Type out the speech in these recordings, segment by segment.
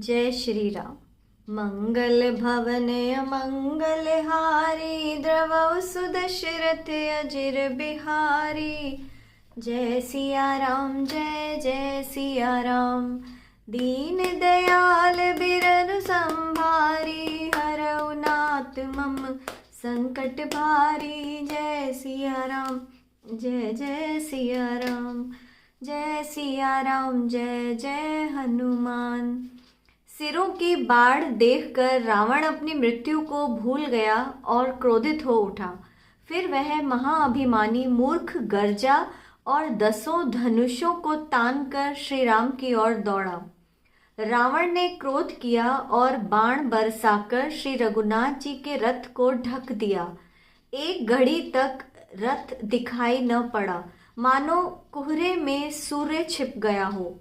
जय श्री राम। मंगल भवन मंगल हारी, द्रवौ सुदशरथ अजिर बिहारी। जय सिया राम जय जय सिया राम, दीन दयाल बिरनु संभारी। हरौ नाथ मम संकट भारी, जय सिया राम जय जय सिया राम, जय सिया राम जय जय हनुमान। सिरों की बाढ़ देखकर रावण अपनी मृत्यु को भूल गया और क्रोधित हो उठा। फिर वह महाअभिमानी मूर्ख गर्जा और 10 धनुषों को तानकर श्री राम की ओर दौड़ा। रावण ने क्रोध किया और बाण बरसाकर श्री रघुनाथ जी के रथ को ढक दिया। एक घड़ी तक रथ दिखाई न पड़ा, मानो कोहरे में सूर्य छिप गया हो।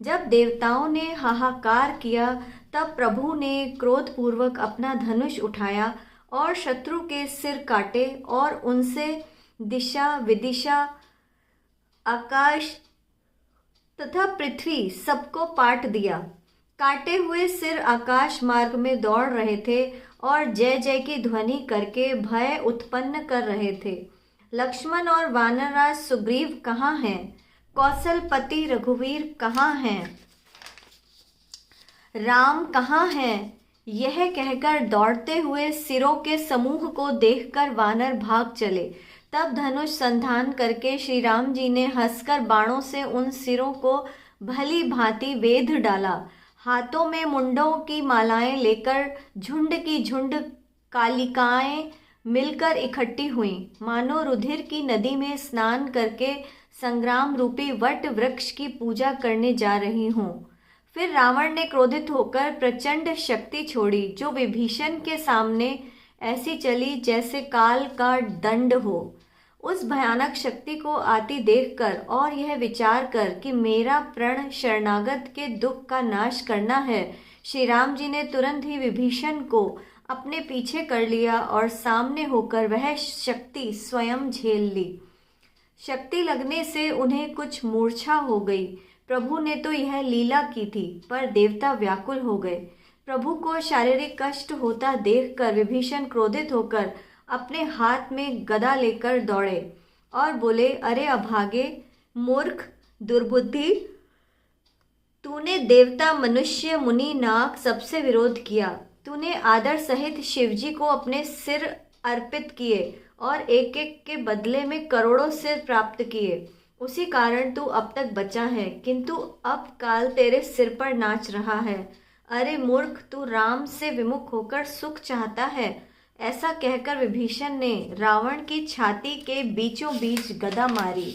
जब देवताओं ने हाहाकार किया तब प्रभु ने क्रोधपूर्वक अपना धनुष उठाया और शत्रु के सिर काटे और उनसे दिशा विदिशा आकाश तथा पृथ्वी सबको पाट दिया। काटे हुए सिर आकाश मार्ग में दौड़ रहे थे और जय जय की ध्वनि करके भय उत्पन्न कर रहे थे। लक्ष्मण और वानरराज सुग्रीव कहाँ हैं? कौशलपति रघुवीर कहाँ हैं? राम कहाँ हैं? यह कहकर दौड़ते हुए सिरों के समूह को देखकर वानर भाग चले। तब धनुष संधान करके श्री राम जी ने हंसकर बाणों से उन सिरों को भली भांति वेध डाला। हाथों में मुंडों की मालाएं लेकर झुंड की झुंड कालिकाएं मिलकर इकट्ठी हुईं, मानो रुधिर की नदी में स्नान करके संग्राम रूपी वट वृक्ष की पूजा करने जा रही हूँ। फिर रावण ने क्रोधित होकर प्रचंड शक्ति छोड़ी, जो विभीषण के सामने ऐसी चली जैसे काल का दंड हो। उस भयानक शक्ति को आती देखकर और यह विचार कर कि मेरा प्रण शरणागत के दुख का नाश करना है, श्री राम जी ने तुरंत ही विभीषण को अपने पीछे कर लिया और सामने होकर वह शक्ति स्वयं झेल ली। शक्ति लगने से उन्हें कुछ मूर्छा हो गई। प्रभु ने तो यह लीला की थी, पर देवता व्याकुल हो गए। प्रभु को शारीरिक कष्ट होता देखकर विभीषण क्रोधित होकर अपने हाथ में गदा लेकर दौड़े और बोले, अरे अभागे, मूर्ख, दुर्बुद्धि, तूने देवता मनुष्य मुनि नाग सबसे विरोध किया। तूने आदर सहित शिवजी को अपने सिर अर्पित किए और एक एक के बदले में करोड़ों सिर प्राप्त किए। उसी कारण तू अब तक बचा है, किंतु अब काल तेरे सिर पर नाच रहा है। अरे मूर्ख, तू राम से विमुख होकर सुख चाहता है। ऐसा कहकर विभीषण ने रावण की छाती के बीचों बीच गदा मारी।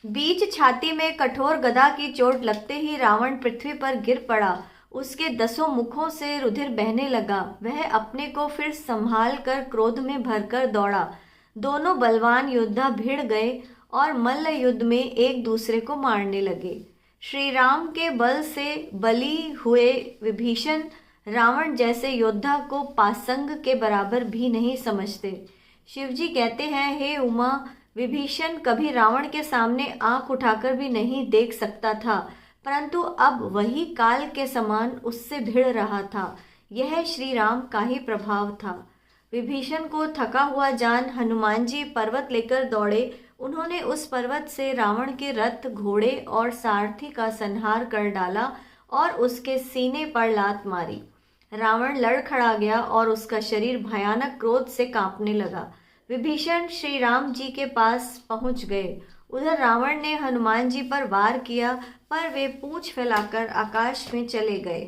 बीच छाती में कठोर गदा की चोट लगते ही रावण पृथ्वी पर गिर पड़ा। उसके 10 मुखों से रुधिर बहने लगा। वह अपने को फिर संभाल कर क्रोध में भरकर दौड़ा। दोनों बलवान योद्धा भिड़ गए और मल्ल युद्ध में एक दूसरे को मारने लगे। श्री राम के बल से बली हुए विभीषण रावण जैसे योद्धा को पासंग के बराबर भी नहीं समझते। शिवजी कहते हैं, हे उमा, विभीषण कभी रावण के सामने आंख उठाकर भी नहीं देख सकता था, परंतु अब वही काल के समान उससे भिड़ रहा था। यह श्री राम का ही प्रभाव था। विभीषण को थका हुआ जान हनुमान जी पर्वत लेकर दौड़े। उन्होंने उस पर्वत से रावण के रथ, घोड़े और सारथी का संहार कर डाला और उसके सीने पर लात मारी। रावण लड़खड़ा गया और उसका शरीर भयानक क्रोध से कांपने लगा। विभीषण श्री राम जी के पास पहुंच गए। उधर रावण ने हनुमान जी पर वार किया, पर वे पूंछ फैलाकर आकाश में चले गए।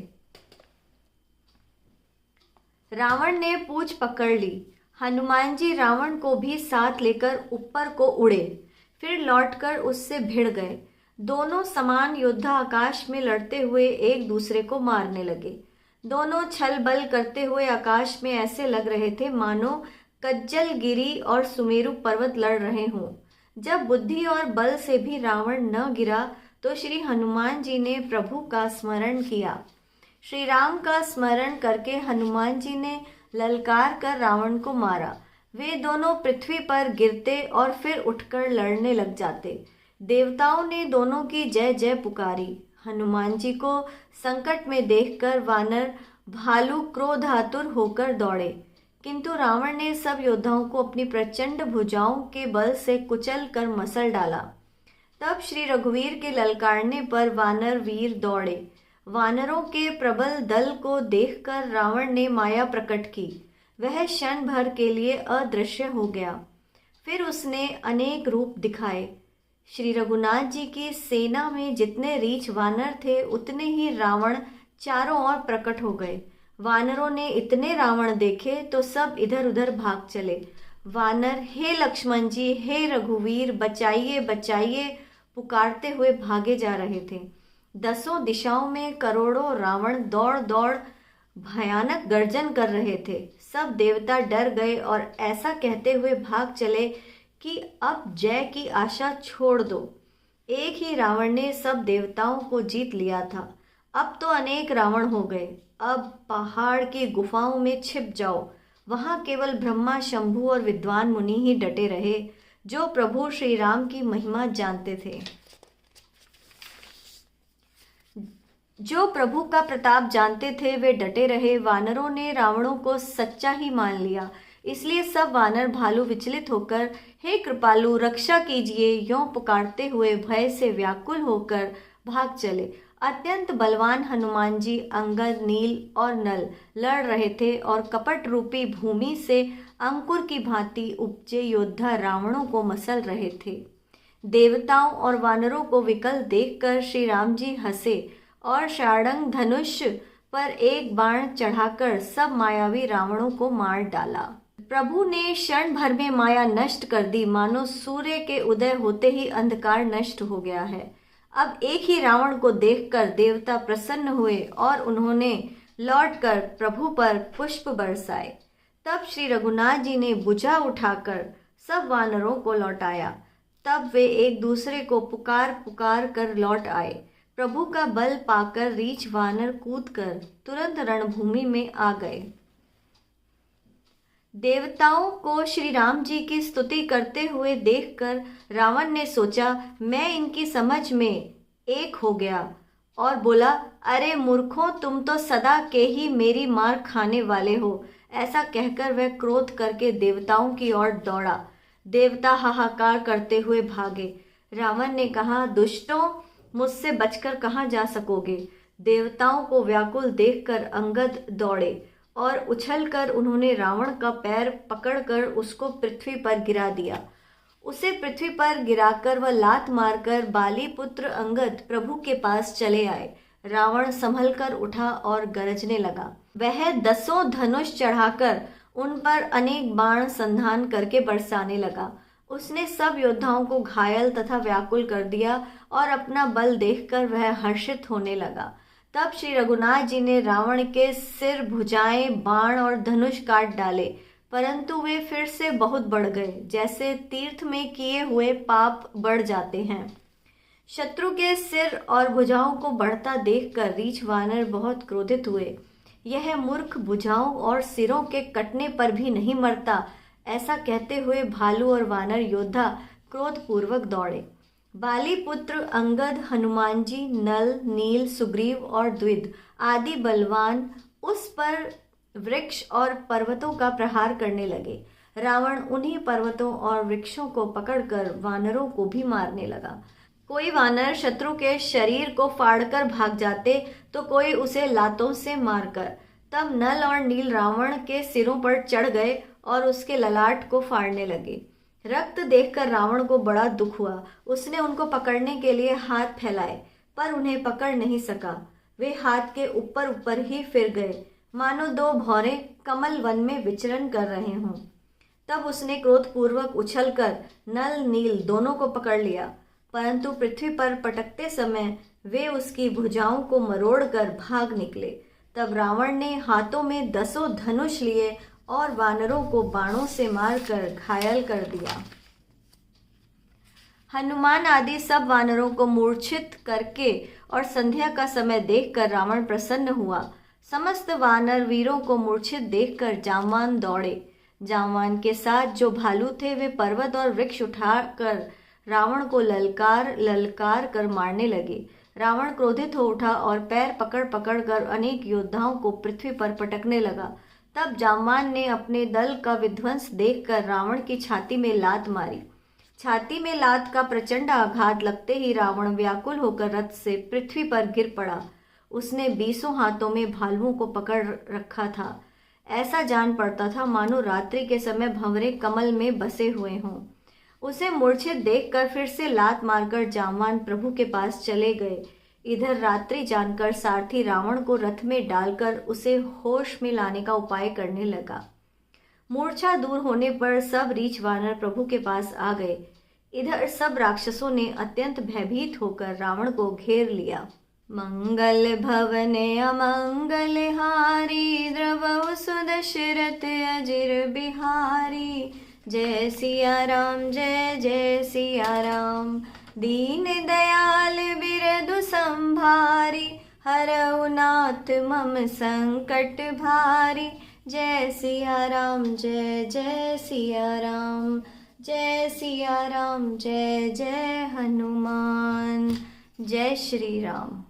रावण ने पूंछ पकड़ ली। हनुमान जी रावण को भी साथ लेकर ऊपर को उड़े, फिर लौटकर उससे भिड़ गए। दोनों समान योद्धा आकाश में लड़ते हुए एक दूसरे को मारने लगे। दोनों छल बल करते हुए आकाश में ऐसे लग रहे थे मानो कज्जल गिरी और सुमेरु पर्वत लड़ रहे हों। जब बुद्धि और बल से भी रावण न गिरा तो श्री हनुमान जी ने प्रभु का स्मरण किया। श्री राम का स्मरण करके हनुमान जी ने ललकार कर रावण को मारा। वे दोनों पृथ्वी पर गिरते और फिर उठकर लड़ने लग जाते। देवताओं ने दोनों की जय जय पुकारी। हनुमान जी को संकट में देखकर वानर भालू क्रोधातुर होकर दौड़े, किंतु रावण ने सब योद्धाओं को अपनी प्रचंड भुजाओं के बल से कुचल कर मसल डाला। तब श्री रघुवीर के ललकारने पर वानर वीर दौड़े। वानरों के प्रबल दल को देखकर रावण ने माया प्रकट की। वह क्षण भर के लिए अदृश्य हो गया। फिर उसने अनेक रूप दिखाए। श्री रघुनाथ जी की सेना में जितने रीछ वानर थे उतने ही रावण चारों ओर प्रकट हो गए। वानरों ने इतने रावण देखे तो सब इधर उधर भाग चले। वानर हे लक्ष्मण जी, हे रघुवीर, बचाइए बचाइए पुकारते हुए भागे जा रहे थे। दसों दिशाओं में करोड़ों रावण दौड़ दौड़ भयानक गर्जन कर रहे थे। सब देवता डर गए और ऐसा कहते हुए भाग चले कि अब जय की आशा छोड़ दो। एक ही रावण ने सब देवताओं को जीत लिया था। अब तो अनेक रावण हो गए। अब पहाड़ की गुफाओं में छिप जाओ। वहां केवल ब्रह्मा, शंभु और विद्वान मुनि ही डटे रहे, जो प्रभु श्री राम की महिमा जानते थे। जो प्रभु का प्रताप जानते थे वे डटे रहे। वानरों ने रावणों को सच्चा ही मान लिया, इसलिए सब वानर भालू विचलित होकर हे कृपालु रक्षा कीजिए यों पुकारते हुए भय से व्याकुल होकर भाग चले। अत्यंत बलवान हनुमान जी अंगद, नील और नल लड़ रहे थे और कपट रूपी भूमि से अंकुर की भांति उपजे योद्धा रावणों को मसल रहे थे। देवताओं और वानरों को विकल देखकर श्री राम जी हंसे और शार्ंग धनुष पर एक बाण चढ़ाकर सब मायावी रावणों को मार डाला। प्रभु ने क्षण भर में माया नष्ट कर दी, मानो सूर्य के उदय होते ही अंधकार नष्ट हो गया है। अब एक ही रावण को देखकर देवता प्रसन्न हुए और उन्होंने लौटकर प्रभु पर पुष्प बरसाए। तब श्री रघुनाथ जी ने भुजा उठाकर सब वानरों को लौटाया। तब वे एक दूसरे को पुकार पुकार कर लौट आए। प्रभु का बल पाकर रीछ वानर कूदकर तुरंत रणभूमि में आ गए। देवताओं को श्री राम जी की स्तुति करते हुए देखकर रावण ने सोचा, मैं इनकी समझ में एक हो गया, और बोला, अरे मूर्खों, तुम तो सदा के ही मेरी मार खाने वाले हो। ऐसा कहकर वह क्रोध करके देवताओं की ओर दौड़ा। देवता हाहाकार करते हुए भागे। रावण ने कहा, दुष्टों, मुझसे बचकर कहाँ जा सकोगे। देवताओं को व्याकुल देखकर अंगद दौड़े और उछलकर उन्होंने रावण का पैर पकड़कर उसको पृथ्वी पर गिरा दिया। उसे पृथ्वी पर गिराकर वह लात मारकर बाली पुत्र अंगद प्रभु के पास चले आए। रावण संभल कर उठा और गरजने लगा। वह दसों धनुष चढ़ाकर उन पर अनेक बाण संधान करके बरसाने लगा। उसने सब योद्धाओं को घायल तथा व्याकुल कर दिया और अपना बल देखकर वह हर्षित होने लगा। तब श्री रघुनाथ जी ने रावण के सिर, भुजाएं, बाण और धनुष काट डाले, परंतु वे फिर से बहुत बढ़ गए, जैसे तीर्थ में किए हुए पाप बढ़ जाते हैं। शत्रु के सिर और भुजाओं को बढ़ता देखकर रीछ वानर बहुत क्रोधित हुए। यह मूर्ख भुजाओं और सिरों के कटने पर भी नहीं मरता, ऐसा कहते हुए भालू और वानर योद्धा क्रोधपूर्वक दौड़े। बाली पुत्र अंगद, हनुमान जी, नल, नील, सुग्रीव और द्विद आदि बलवान उस पर वृक्ष और पर्वतों का प्रहार करने लगे। रावण उन्हीं पर्वतों और वृक्षों को पकड़कर वानरों को भी मारने लगा। कोई वानर शत्रु के शरीर को फाड़कर भाग जाते तो कोई उसे लातों से मारकर। तब नल और नील रावण के सिरों पर चढ़ गए और उसके ललाट को फाड़ने लगे। रक्त देखकर रावण को बड़ा दुख हुआ। उसने उनको पकड़ने के लिए हाथ फैलाए, पर उन्हें पकड़ नहीं सका। वे हाथ के ऊपर ऊपर ही फिर गए, मानो दो भौरे कमल वन में विचरण कर रहे हों। तब उसने क्रोधपूर्वक उछलकर नल नील दोनों को पकड़ लिया, परंतु पृथ्वी पर पटकते समय वे उसकी भुजाओं को मरोड़कर भाग निकले। तब रावण ने हाथों में दसों धनुष लिए और वानरों को बाणों से मारकर घायल कर दिया। हनुमान आदि सब वानरों को मूर्छित करके और संध्या का समय देखकर रावण प्रसन्न हुआ। समस्त वानर वीरों को मूर्छित देखकर जामवान दौड़े। जामवान के साथ जो भालू थे वे पर्वत और वृक्ष उठाकर रावण को ललकार ललकार कर मारने लगे। रावण क्रोधित हो उठा और पैर पकड़ पकड़ कर अनेक योद्धाओं को पृथ्वी पर पटकने लगा। तब जामवान ने अपने दल का विध्वंस देखकर रावण की छाती में लात मारी। छाती में लात का प्रचंड आघात लगते ही रावण व्याकुल होकर रथ से पृथ्वी पर गिर पड़ा। उसने 20 हाथों में भालुओं को पकड़ रखा था। ऐसा जान पड़ता था मानो रात्रि के समय भंवरे कमल में बसे हुए हों। उसे मूर्छित देखकर फिर से लात मारकर जामवान प्रभु के पास चले गए। इधर रात्रि जानकर सारथी रावण को रथ में डालकर उसे होश में लाने का उपाय करने लगा। मूर्छा दूर होने पर सब रीछ वानर प्रभु के पास आ गए। इधर सब राक्षसों ने अत्यंत भयभीत होकर रावण को घेर लिया। मंगल भवने अमंगल हारी, द्रवहु सुदशरथ अजिर बिहारी। जय सिया राम जय जय सिया राम, दीन दयाल बिरदु संभारी। हरऊ नाथ मम संकट भारी। जय सिया राम जय जय सिया राम, जय सिया राम जय जय हनुमान। जय श्री राम।